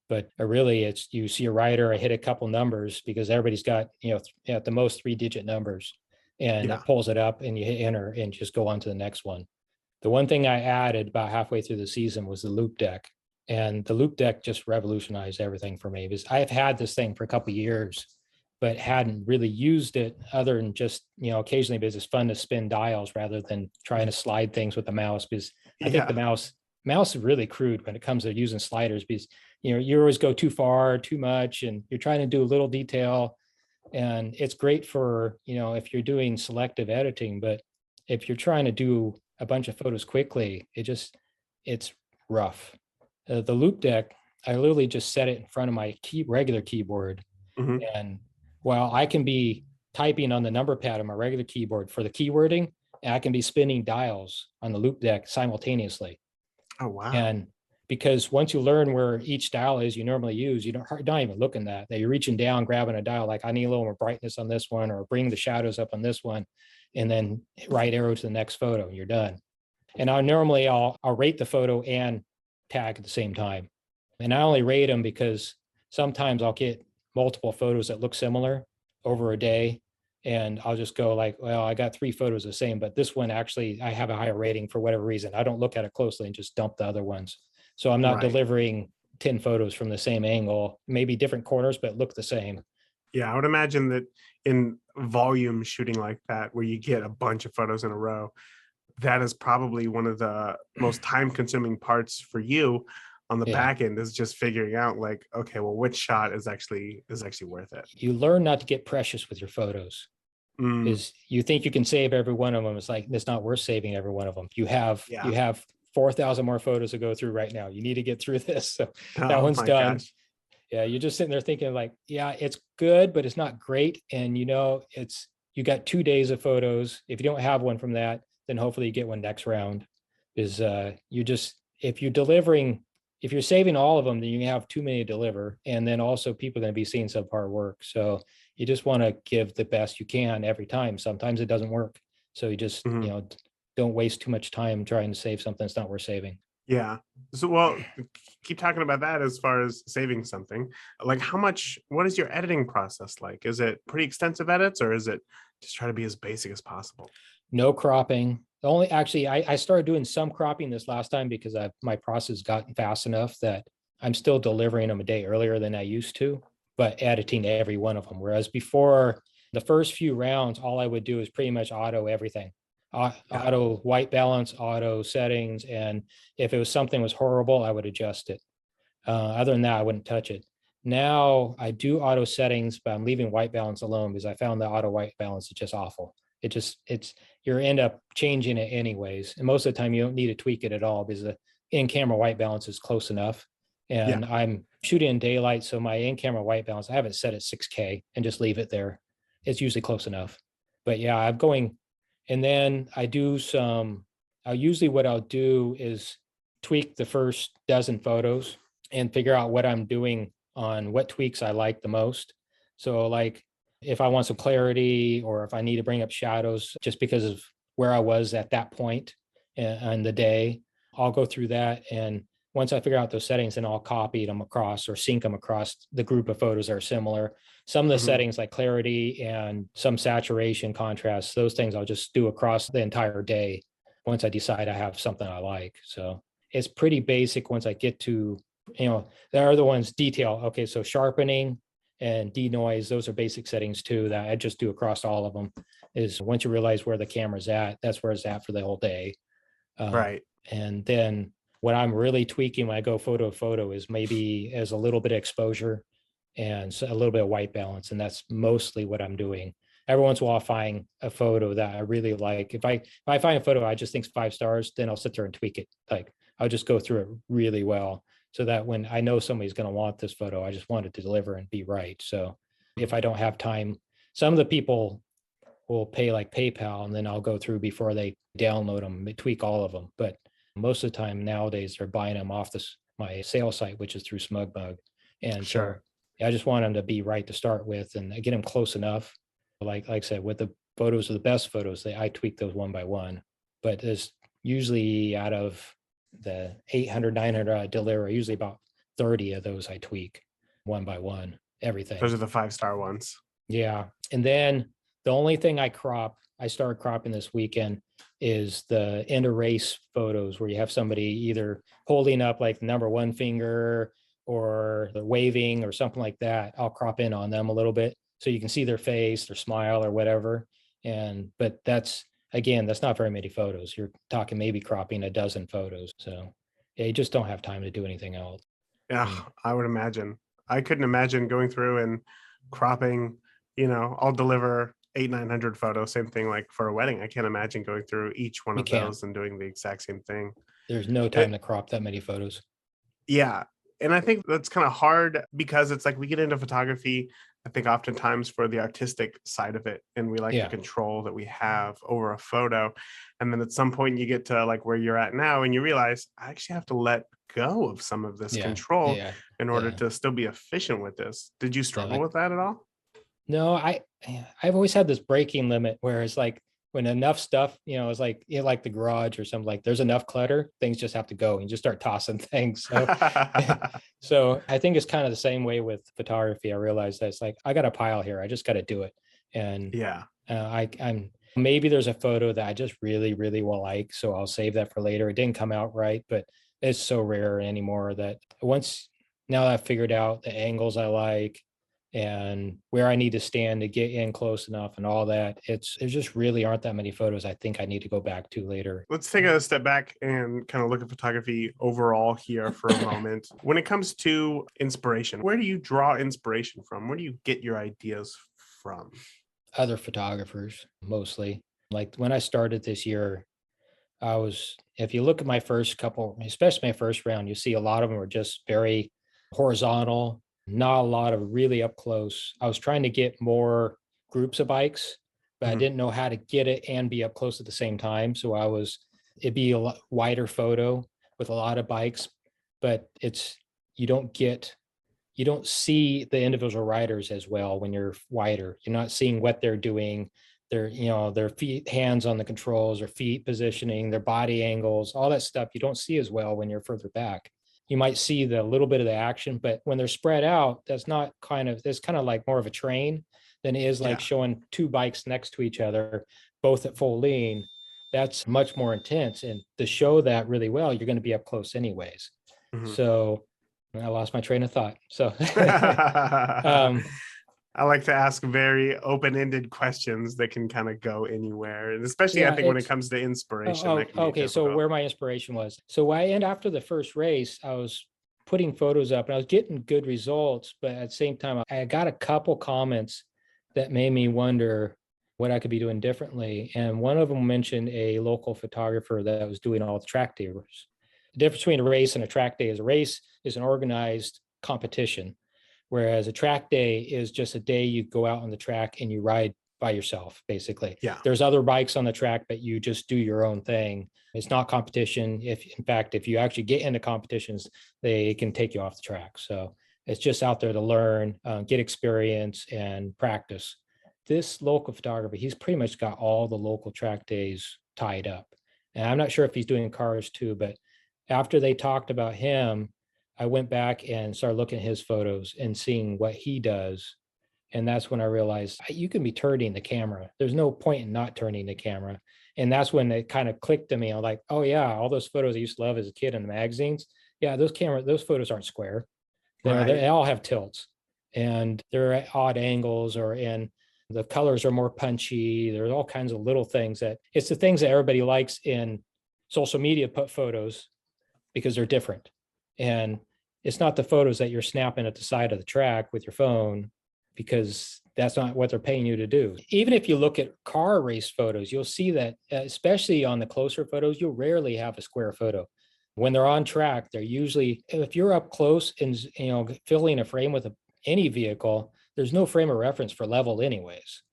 Speaker 1: But really, it's, you see a rider, I hit a couple numbers because everybody's got, at the most 3-digit numbers, and it pulls it up and you hit enter and just go on to the next one. The one thing I added about halfway through the season was the loop deck. And the loop deck just revolutionized everything for me, because I've had this thing for a couple of years, but hadn't really used it other than just, occasionally, because it's fun to spin dials rather than trying to slide things with the mouse. Because I think the mouse is really crude when it comes to using sliders, because, you always go too far, too much, and you're trying to do a little detail. And it's great for, if you're doing selective editing, but if you're trying to do a bunch of photos quickly, it's rough. The loop deck, I literally just set it in front of my regular keyboard. And while I can be typing on the number pad on my regular keyboard for the keywording, and I can be spinning dials on the loop deck simultaneously.
Speaker 3: Oh, wow.
Speaker 1: And because once you learn where each dial is you normally use, you don't even look in that you're reaching down, grabbing a dial, like I need a little more brightness on this one, or bring the shadows up on this one, and then right arrow to the next photo, and you're done. And I'll rate the photo and tag at the same time. And I only rate them because sometimes I'll get multiple photos that look similar over a day. and I'll just go like, well, I got 3 photos the same, but this one actually I have a higher rating for whatever reason. I don't look at it closely and just dump the other ones. So I'm not
Speaker 3: Right.
Speaker 1: delivering 10 photos from the same angle, maybe different corners, but look the same.
Speaker 3: Yeah, I would imagine that in volume shooting like that, where you get a bunch of photos in a row, that is probably one of the most time consuming parts for you on the
Speaker 1: Yeah.
Speaker 3: back end, is just figuring out like, okay, well, which shot is actually worth it.
Speaker 1: You learn not to get precious with your photos.
Speaker 3: Mm,
Speaker 1: Is you think you can save every one of them. It's like, it's not worth saving every one of them. You
Speaker 3: yeah.
Speaker 1: have 4,000 more photos to go through right now. You need to get through this. So that
Speaker 3: Oh
Speaker 1: one's
Speaker 3: my
Speaker 1: done.
Speaker 3: gosh.
Speaker 1: Yeah. You're just sitting there thinking like, yeah, it's good, but it's not great. And you got 2 days of photos. If you don't have one from that, then hopefully you get one next round. Is if you're saving all of them, then you have too many to deliver. And then also people are going to be seeing subpar work. So you just want to give the best you can every time. Sometimes it doesn't work. So you just,
Speaker 3: Mhm.
Speaker 1: don't waste too much time trying to save something that's not worth saving.
Speaker 3: Yeah. So, well, keep talking about that as far as saving something. Like, what is your editing process like? Is it pretty extensive edits, or is it just try to be as basic as possible?
Speaker 1: No cropping. The only actually, I started doing some cropping this last time because my process gotten fast enough that I'm still delivering them a day earlier than I used to, but editing every one of them. Whereas before, the first few rounds, all I would do is pretty much auto everything.
Speaker 3: Yeah.
Speaker 1: Auto white balance, auto settings, and if it was something was horrible, I would adjust it. Other than that, I wouldn't touch it. Now I do auto settings, but I'm leaving white balance alone because I found the auto white balance is just awful. It's you end up changing it anyways. And most of the time you don't need to tweak it at all because the in-camera white balance is close enough.
Speaker 3: Yeah.
Speaker 1: And I'm shooting in daylight, so my in-camera white balance, I have it set at 6K and just leave it there. It's usually close enough. But yeah, I'm going, and then usually what I'll do is tweak the first dozen photos and figure out what I'm doing on what tweaks I like the most. So like if I want some clarity or if I need to bring up shadows just because of where I was at that point in the day, I'll go through that. And once I figure out those settings, then I'll copy them across or sync them across the group of photos that are similar. Some of the
Speaker 3: Mhm.
Speaker 1: settings like clarity and some saturation contrast, those things I'll just do across the entire day once I decide I have something I like. So it's pretty basic once I get to, there are the ones detail. Okay, so sharpening and denoise, those are basic settings too that I just do across all of them. Is once you realize where the camera's at, that's where it's at for the whole day. Uh,
Speaker 3: Right.
Speaker 1: and then what I'm really tweaking when I go photo to photo is maybe as a little bit of exposure and a little bit of white balance. And that's mostly what I'm doing. Every once in a while, I find a photo that I really like. If I find a photo I just think's 5 stars, then I'll sit there and tweak it. Like I'll just go through it really well so that when I know somebody's going to want this photo, I just want it to deliver and be right. So if I don't have time, some of the people will pay like PayPal and then I'll go through before they download them, tweak all of them. But most of the time nowadays they're buying them off my sales site, which is through SmugMug. And so
Speaker 3: Sure.
Speaker 1: I just want them to be right to start with and get them close enough. Like I said, with the photos of the best photos, I tweak those one by one. But there's usually out of the 800, 900 I deliver, usually about 30 of those I tweak one by one,
Speaker 3: Those
Speaker 1: everything.
Speaker 3: are the 5-star ones.
Speaker 1: Yeah. And then the only thing I started cropping this weekend is the end of race photos where you have somebody either holding up like the number one finger or they're waving or something like that. I'll crop in on them a little bit so you can see their face, their smile or whatever. But that's not very many photos. You're talking maybe cropping a dozen photos. So yeah, you just don't have time to do anything else.
Speaker 3: Yeah,
Speaker 1: Mm.
Speaker 3: I would imagine. I couldn't imagine going through and cropping, I'll deliver 900 photos, same thing like for a wedding. I can't imagine going through each one
Speaker 1: You
Speaker 3: of
Speaker 1: can't.
Speaker 3: those and doing the exact same thing.
Speaker 1: There's no
Speaker 3: It,
Speaker 1: time to crop that many photos.
Speaker 3: yeah. And I think that's kind of hard because it's like we get into photography, I think oftentimes for the artistic side of it, and we like the
Speaker 1: Yeah.
Speaker 3: control that we have over a photo. And then at some point you get to like where you're at now and you realize I actually have to let go of some of this
Speaker 1: Yeah.
Speaker 3: control
Speaker 1: Yeah.
Speaker 3: in order
Speaker 1: Yeah.
Speaker 3: to still be efficient with this. Did you
Speaker 1: No,
Speaker 3: struggle with that at all?
Speaker 1: no, I've always had this breaking limit where it's like when enough stuff, it's like the garage or something, like there's enough clutter, things just have to go and you just start tossing things. So so I think it's kind of the same way with photography. I realized that it's like I got a pile here. I just got to do it. And
Speaker 3: Yeah.
Speaker 1: I'm maybe there's a photo that I just really, really will like, so I'll save that for later. It didn't come out right, but it's so rare anymore that now that I've figured out the angles I like and where I need to stand to get in close enough and all that, there just really aren't that many photos I think I need to go back to later.
Speaker 3: Let's take a step back and kind of look at photography overall here for a moment. When it comes to inspiration, where do you draw inspiration from? Where do you get your ideas from?
Speaker 1: Other photographers, mostly. Like when I started this year, if you look at my first couple, especially my first round, you see a lot of them were just very horizontal, not a lot of really up close. I was trying to get more groups of bikes, but I didn't know how to get it and be up close at the same time. So it'd be a lot wider photo with a lot of bikes, but you don't see the individual riders as well when you're wider. You're not seeing what they're doing, their feet, hands on the controls, their feet positioning, their body angles, all that stuff. You don't see as well when you're further back. You might see the little bit of the action, but when they're spread out, that's kind of like more of a train than it is like showing two bikes next to each other, both at full lean. That's much more intense. And to show that really well, you're going to be up close anyways. So I lost my train of thought. So
Speaker 3: I like to ask very open-ended questions that can kind of go anywhere, and especially I think when it comes to inspiration.
Speaker 1: Okay, so where my inspiration was. So after the first race, I was putting photos up and I was getting good results, but at the same time, I got a couple comments that made me wonder what I could be doing differently. And one of them mentioned a local photographer that was doing all the track days. The difference between a race and a track day is a race is an organized competition, whereas a track day is just a day you go out on the track and you ride by yourself, basically.
Speaker 3: Yeah.
Speaker 1: There's other bikes on the track, but you just do your own thing. It's not competition. If you actually get into competitions, they can take you off the track. So it's just out there to learn, get experience and practice. This local photographer, he's pretty much got all the local track days tied up. And I'm not sure if he's doing cars too, but after they talked about him, I went back and started looking at his photos and seeing what he does. And that's when I realized you can be turning the camera. There's no point in not turning the camera. And that's when it kind of clicked to me. I'm like, oh yeah, all those photos I used to love as a kid in the magazines. Yeah, those photos aren't square. They all have tilts and they're at odd angles and the colors are more punchy. There's all kinds of little things it's the things that everybody likes in social media photos because they're different. And it's not the photos that you're snapping at the side of the track with your phone, because that's not what they're paying you to do. Even if you look at car race photos, you'll see that, especially on the closer photos, you'll rarely have a square photo. When they're on track, they're usually, if you're up close and filling a frame with any vehicle, there's no frame of reference for level anyways.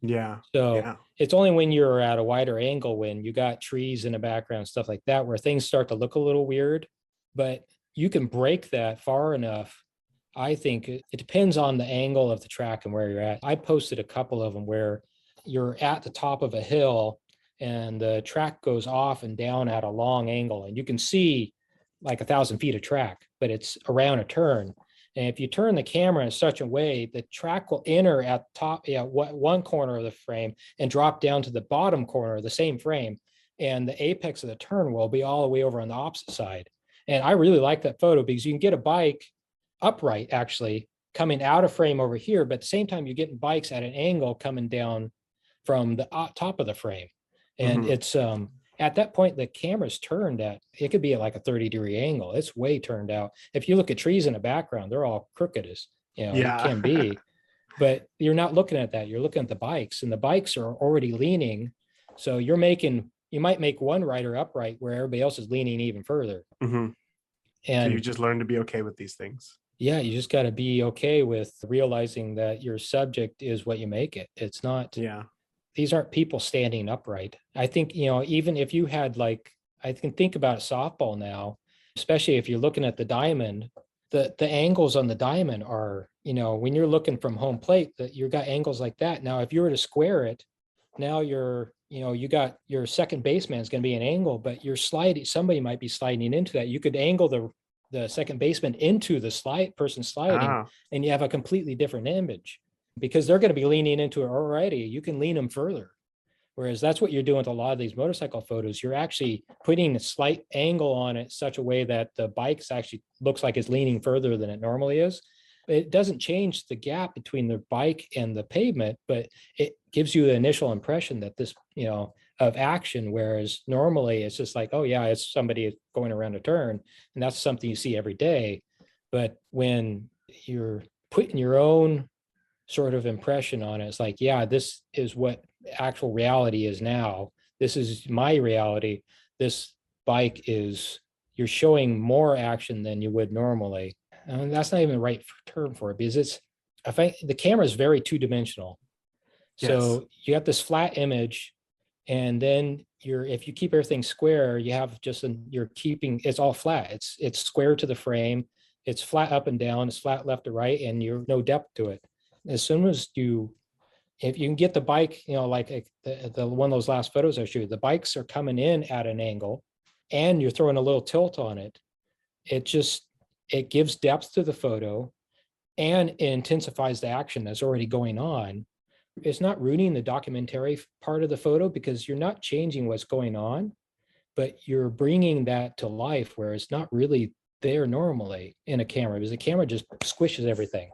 Speaker 3: Yeah.
Speaker 1: So it's only when you're at a wider angle, when you got trees in the background, stuff like that, where things start to look a little weird. But you can break that far enough. I think it depends on the angle of the track and where you're at. I posted a couple of them where you're at the top of a hill and the track goes off and down at a long angle, and you can see like 1,000 feet of track, but it's around a turn. And if you turn the camera in such a way, the track will enter at top, one corner of the frame and drop down to the bottom corner of the same frame. And the apex of the turn will be all the way over on the opposite side. And I really like that photo because you can get a bike upright actually coming out of frame over here, but at the same time, you're getting bikes at an angle coming down from the top of the frame. And it's at that point, the camera's turned it could be at like a 30-degree angle. It's way turned out. If you look at trees in the background, they're all crooked as it can be, but you're not looking at that. You're looking at the bikes, and the bikes are already leaning. So you might make one rider upright where everybody else is leaning even further.
Speaker 3: And so you just learn to be okay with these things.
Speaker 1: Yeah, you just got to be okay with realizing that your subject is what you make it. It's not.
Speaker 3: Yeah.
Speaker 1: These aren't people standing upright. I think, even if you had I can think about softball now, especially if you're looking at the diamond, the angles on the diamond are, when you're looking from home plate, that you got angles like that. Now, if you were to square it, now you got your second baseman is going to be an angle, but somebody might be sliding into that. You could angle the second baseman into the person sliding, and you have a completely different image. because they're going to be leaning into it already. You can lean them further. Whereas that's what you're doing with a lot of these motorcycle photos. You're actually putting a slight angle on it such a way that the bike actually looks like it's leaning further than it normally is. It doesn't change the gap between the bike and the pavement, but it gives you the initial impression that this, of action, whereas normally it's just like, oh yeah, it's somebody going around a turn, and that's something you see every day. But when you're putting your own sort of impression on it, it's like, yeah, this is what actual reality is now. This is my reality. This bike is, you're showing more action than you would normally. And that's not even the right term for it, because I think the camera is very two-dimensional. So you got this flat image, and then if you keep everything square, you have you're keeping, it's all flat. It's square to the frame. It's flat up and down. It's flat left to right, and you're no depth to it. As soon as if you can get the bike, like the one of those last photos I showed you, the bikes are coming in at an angle, and you're throwing a little tilt on it. It gives depth to the photo, and it intensifies the action that's already going on. It's not ruining the documentary part of the photo because you're not changing what's going on, but you're bringing that to life where it's not really there normally in a camera, because the camera just squishes everything.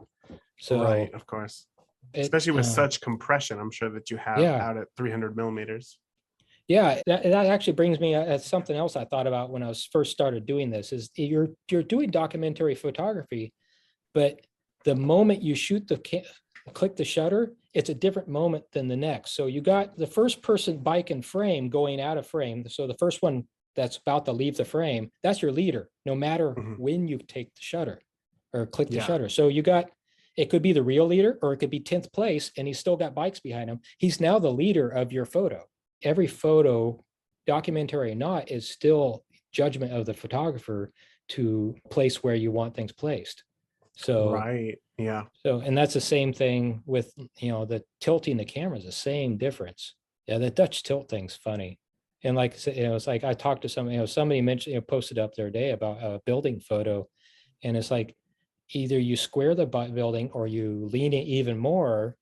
Speaker 1: So,
Speaker 3: right, of course. Especially with such compression, I'm sure that you have out at 300 millimeters.
Speaker 1: Yeah, that actually brings me at something else I thought about when I was first started doing this. Is you're doing documentary photography, but the moment you shoot click the shutter, it's a different moment than the next. So you got the first person bike and frame going out of frame. So the first one that's about to leave the frame, that's your leader, no matter when you take the shutter or click the shutter. So it could be the real leader, or it could be 10th place, and he's still got bikes behind him. He's now the leader of your photo. Every photo, documentary or not, is still judgment of the photographer to place where you want things placed. So,
Speaker 3: right. Yeah.
Speaker 1: So, and that's the same thing with, the tilting the camera is the same difference. Yeah. The Dutch tilt thing's funny. And like I said, it's like I talked to somebody mentioned, posted up the other day about a building photo, and it's like, either you square the building or you lean it even more,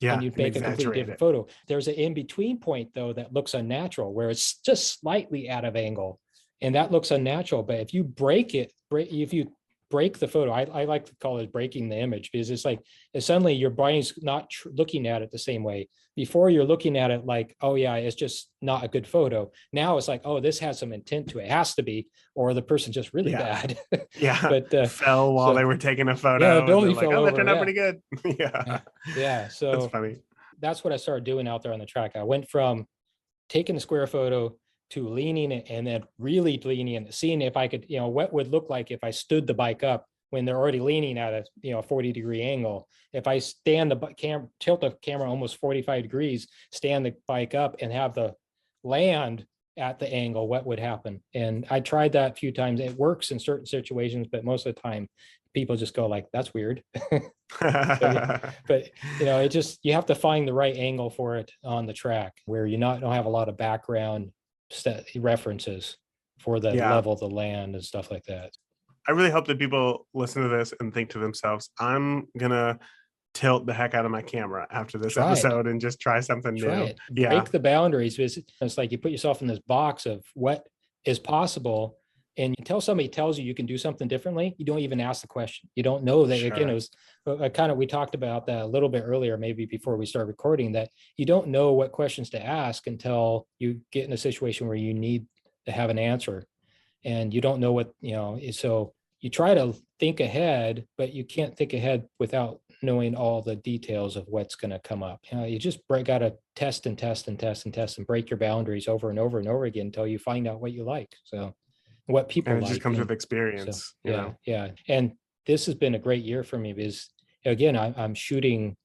Speaker 1: and you make a completely different photo. There's an in-between point though that looks unnatural, where it's just slightly out of angle, and that looks unnatural. But if you if you break the photo, I like to call it breaking the image, because it's like suddenly your brain's not looking at it the same way. Before, you're looking at it like, oh yeah, it's just not a good photo. Now it's like, oh, this has some intent to it. It has to be, or the person's just really bad.
Speaker 3: But fell while they were taking a photo.
Speaker 1: Yeah, the building fell over.
Speaker 3: That turned out pretty good.
Speaker 1: Yeah. So
Speaker 3: that's funny.
Speaker 1: That's what I started doing out there on the track. I went from taking a square photo to leaning it, and then really leaning it, seeing if I could, what would look like if I stood the bike up when they're already leaning at a 40-degree angle. If I stand tilt the camera almost 45 degrees, stand the bike up and have the land at the angle, what would happen? And I tried that a few times. It works in certain situations, but most of the time people just go like, that's weird. But you have to find the right angle for it on the track, where you don't have a lot of background references for the level of the land and stuff like that.
Speaker 3: I really hope that people listen to this and think to themselves, I'm gonna tilt the heck out of my camera after this episode and just try something new.
Speaker 1: Break the boundaries. It's like you put yourself in this box of what is possible, and until somebody tells you can do something differently, you don't even ask the question. You don't know that. Again, it was we talked about that a little bit earlier, maybe before we start recording, that you don't know what questions to ask until you get in a situation where you need to have an answer, and you don't know what, so you try to think ahead, but you can't think ahead without knowing all the details of what's going to come up. You just got to test and test and test and test and break your boundaries over and over and over again until you find out what you like. So what people like.
Speaker 3: And it just comes with experience.
Speaker 1: So, yeah. And this has been a great year for me, because again, I'm shooting,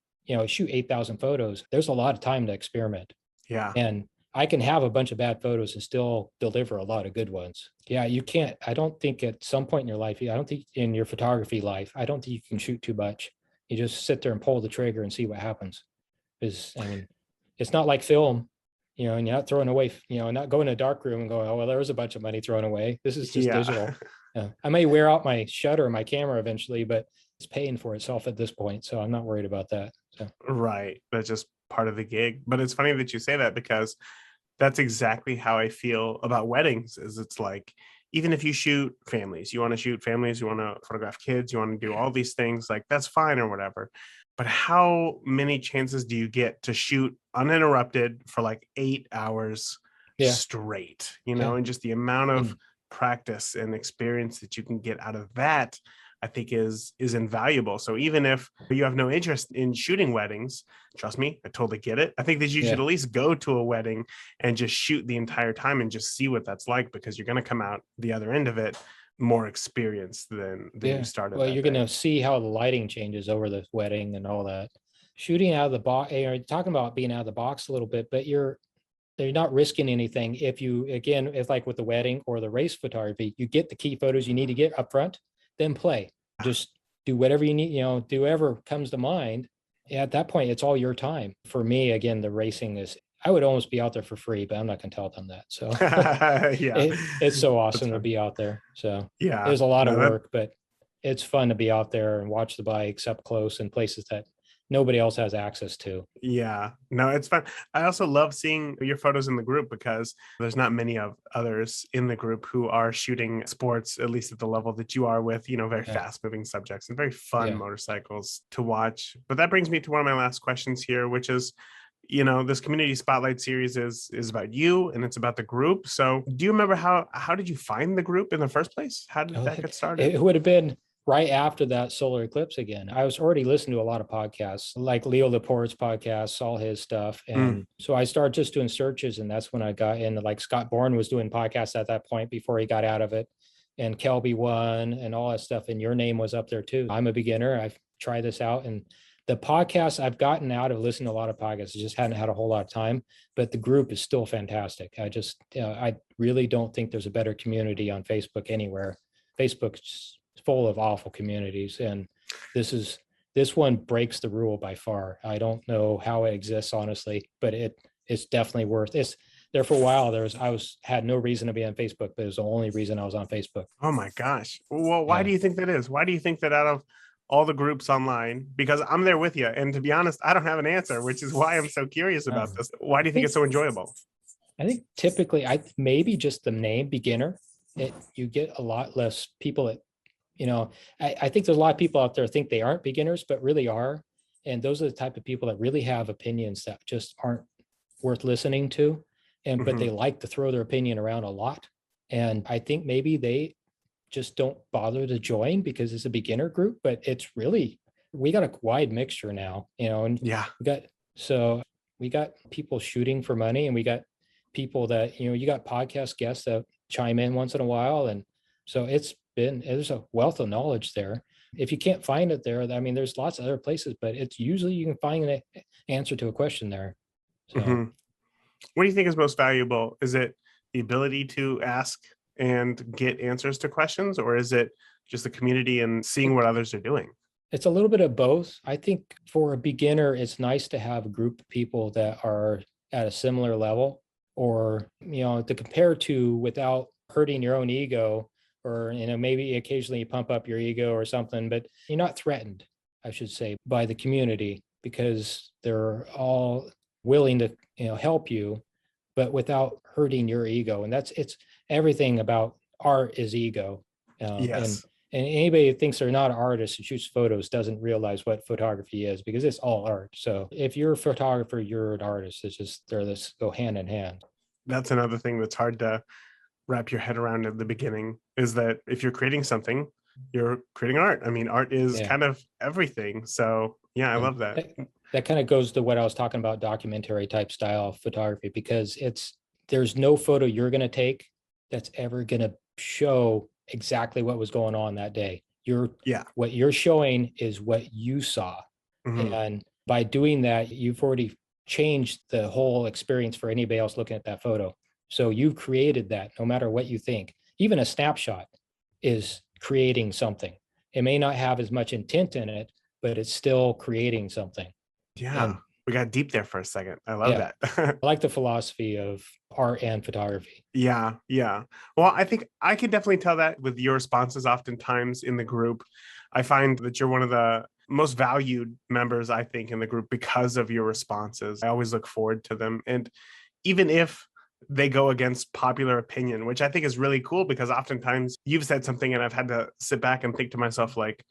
Speaker 1: shoot 8,000 photos. There's a lot of time to experiment.
Speaker 3: Yeah.
Speaker 1: And I can have a bunch of bad photos and still deliver a lot of good ones. Yeah, you can't. I don't think at some point in your life, I don't think in your photography life, I don't think you can shoot too much. You just sit there and pull the trigger and see what happens. Because it's not like film, and you're not throwing away, not going to a dark room and going, oh, well, there was a bunch of money thrown away. This is just digital. I may wear out my shutter, my camera eventually, but it's paying for itself at this point. So I'm not worried about that. So.
Speaker 3: Right. That's just part of the gig. But it's funny that you say that, because that's exactly how I feel about weddings. Is it's like, even if you shoot families, you want to shoot families, you want to photograph kids, you want to do all these things, like that's fine or whatever. But how many chances do you get to shoot uninterrupted for like 8 hours
Speaker 1: Yeah.
Speaker 3: straight,
Speaker 1: Yeah.
Speaker 3: and just the amount of
Speaker 1: And
Speaker 3: practice and experience that you can get out of that, I think is invaluable. So even if you have no interest in shooting weddings, trust me, I totally get it. I think that you should
Speaker 1: yeah.
Speaker 3: at least go to a wedding and just shoot the entire time and just see what that's like, because you're going to come out the other end of it more experienced than you
Speaker 1: Yeah.
Speaker 3: started.
Speaker 1: Well,
Speaker 3: that
Speaker 1: you're
Speaker 3: day.
Speaker 1: going to see how the lighting changes over the wedding and all that. Shooting out of the box, you're talking about being out of the box a little bit, but they're not risking anything. If you, again, if like with the wedding or the race photography, you get the key photos you need to get up front, then play. Just do whatever you need, do whatever comes to mind. At that point, it's all your time. For me, again, the racing is, I would almost be out there for free, but I'm not going to tell them that. So
Speaker 3: Yeah,
Speaker 1: it's so
Speaker 3: that's
Speaker 1: awesome to
Speaker 3: fun.
Speaker 1: be out there. So
Speaker 3: Yeah,
Speaker 1: there's a lot of
Speaker 3: no, that
Speaker 1: work, but it's fun to be out there and watch the bikes up close in places that nobody else has access to.
Speaker 3: Yeah, no, it's fun. I also love seeing your photos in the group, because there's not many of others in the group who are shooting sports, at least at the level that you are, with, very
Speaker 1: Yeah.
Speaker 3: fast moving subjects and very fun
Speaker 1: Yeah.
Speaker 3: motorcycles to watch. But that brings me to one of my last questions here, which is, this community spotlight series is about you, and it's about the group. So do you remember how did you find the group in the first place? How did that get started?
Speaker 1: It would have been right after that solar eclipse again. I was already listening to a lot of podcasts, like Leo Laporte's podcast, all his stuff. And so I started just doing searches, and that's when I got in. Like Scott Bourne was doing podcasts at that point before he got out of it, and Kelby One and all that stuff. And your name was up there too. I'm a beginner. I've tried this out, and the podcasts I've gotten out of listening to a lot of podcasts. I just hadn't had a whole lot of time, but the group is still fantastic. I really don't think there's a better community on Facebook anywhere. Facebook's full of awful communities, and this one breaks the rule by far. I don't know how it exists, honestly, but it's definitely worth it's there. For a while I had no reason to be on Facebook, but it was the only reason I was on Facebook.
Speaker 3: Oh my gosh. Well, why
Speaker 1: Yeah.
Speaker 3: do you think that is? Why do you think that out of all the groups online, because I'm there with you, and to be honest, I don't have an answer, which is why I'm so curious about this. Why do you think it's so enjoyable?
Speaker 1: I think typically, maybe just the name beginner, you get a lot less people that, I think there's a lot of people out there think they aren't beginners, but really are. And those are the type of people that really have opinions that just aren't worth listening to. But they like to throw their opinion around a lot. And I think maybe they just don't bother to join because it's a beginner group, but it's really, we got a wide mixture now, and
Speaker 3: Yeah.
Speaker 1: we got people shooting for money, and we got people that, you got podcast guests that chime in once in a while. And so there's a wealth of knowledge there. If you can't find it there, I mean, there's lots of other places, but it's usually you can find an answer to a question there. So
Speaker 3: What do you think is most valuable? Is it the ability to ask and get answers to questions, or is it just the community and seeing what others are doing?
Speaker 1: it's a little bit of both. I think for a beginner, it's nice to have a group of people that are at a similar level, or, to compare to without hurting your own ego, or, maybe occasionally you pump up your ego or something, but you're not threatened, I should say, by the community, because they're all willing to, help you, but without hurting your ego. And it's everything about art is ego.
Speaker 3: Yes.
Speaker 1: And anybody who thinks they're not an artist and shoots photos doesn't realize what photography is, because it's all art. So if you're a photographer, you're an artist. It's just this go hand in hand.
Speaker 3: That's another thing that's hard to wrap your head around at the beginning, is that if you're creating something, you're creating art. I mean, art is kind of everything. So yeah, I love that.
Speaker 1: That kind of goes to what I was talking about, documentary type style photography, because there's no photo you're going to take that's ever going to show exactly what was going on that day. What you're showing is what you saw. And by doing that, you've already changed the whole experience for anybody else looking at that photo. So you've created that, no matter what you think. Even a snapshot is creating something. It may not have as much intent in it, but it's still creating something.
Speaker 3: Yeah. And we got deep there for a second. I love that.
Speaker 1: I like the philosophy of art and photography.
Speaker 3: Yeah. Well, I think I can definitely tell that with your responses oftentimes in the group. I find that you're one of the most valued members, I think, in the group because of your responses. I always look forward to them. And even if they go against popular opinion, which I think is really cool, because oftentimes you've said something and I've had to sit back and think to myself, like,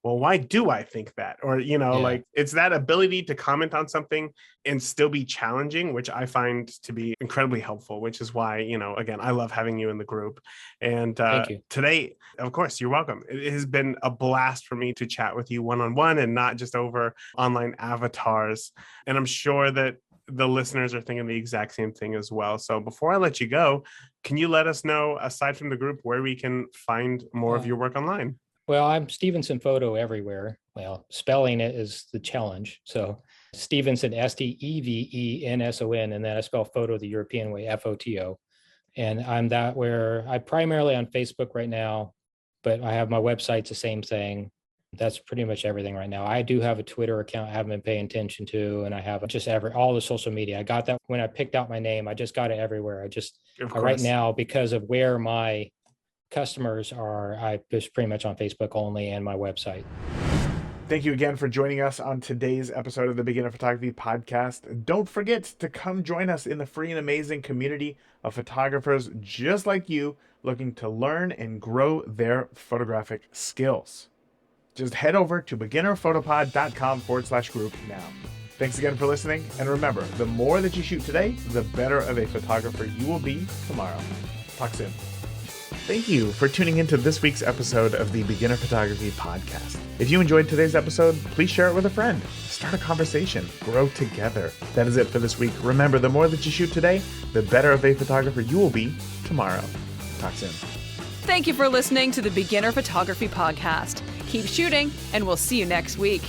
Speaker 3: well, why do I think that? Or, like it's that ability to comment on something and still be challenging, which I find to be incredibly helpful, which is why, again, I love having you in the group. And
Speaker 1: Thank you.
Speaker 3: Today, of course, you're welcome. It has been a blast for me to chat with you one-on-one and not just over online avatars. And I'm sure that the listeners are thinking the exact same thing as well. So before I let you go, can you let us know, aside from the group, where we can find more of your work online?
Speaker 1: Well, I'm Stevenson Photo everywhere. Well, spelling it is the challenge. So Stevenson, Stevenson, and then I spell photo the European way, Photo. And I'm that where I primarily on Facebook right now, but I have my website's the same thing. That's pretty much everything right now. I do have a Twitter account I haven't been paying attention to, and I have just all the social media. I got that when I picked out my name. I just got it everywhere. Right now, because of where my customers are, I just pretty much on Facebook only and my website.
Speaker 2: Thank you again for joining us on today's episode of the Beginner Photography Podcast. Don't forget to come join us in the free and amazing community of photographers just like you looking to learn and grow their photographic skills. Just head over to beginnerphotopod.com/group now. Thanks again for listening. And remember, the more that you shoot today, the better of a photographer you will be tomorrow. Talk soon. Thank you for tuning into this week's episode of the Beginner Photography Podcast. If you enjoyed today's episode, please share it with a friend. Start a conversation. Grow together. That is it for this week. Remember, the more that you shoot today, the better of a photographer you will be tomorrow. Talk soon.
Speaker 4: Thank you for listening to the Beginner Photography Podcast. Keep shooting, and we'll see you next week.